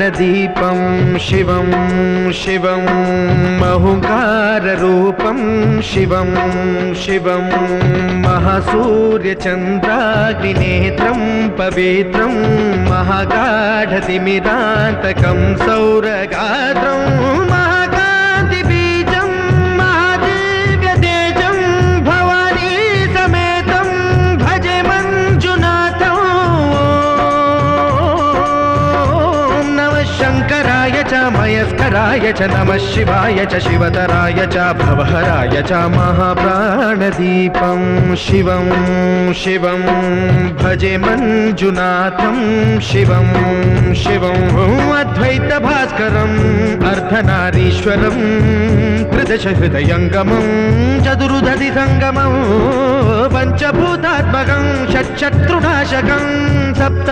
प्राणदीपं शिवं शिवं महुकाररूपं शिवं शिवं महासूर्यचन्द्राग्निनेत्रं पवित्रं महागाढतिमिरान्तकं सौरगात्रं महाकान्तिबीजं महादिव्यतेजं भवानी समेतं भजे मञ्जुनाथं। नमः शङ्कराय च मयस्कराय च नमः शिवाय च शिवतराय च भवहराय च महाप्राणदीपं शिवं शिवं भजे मञ्जुनाथं शिवं शिवं अद्वैतभास्करम् अर्धनारीश्वरं त्रिदशहृदयङ्गमं चतुर्दधिसङ्गमं पञ्चभूतात्मकं षट्शत्रुनाशकं सप्त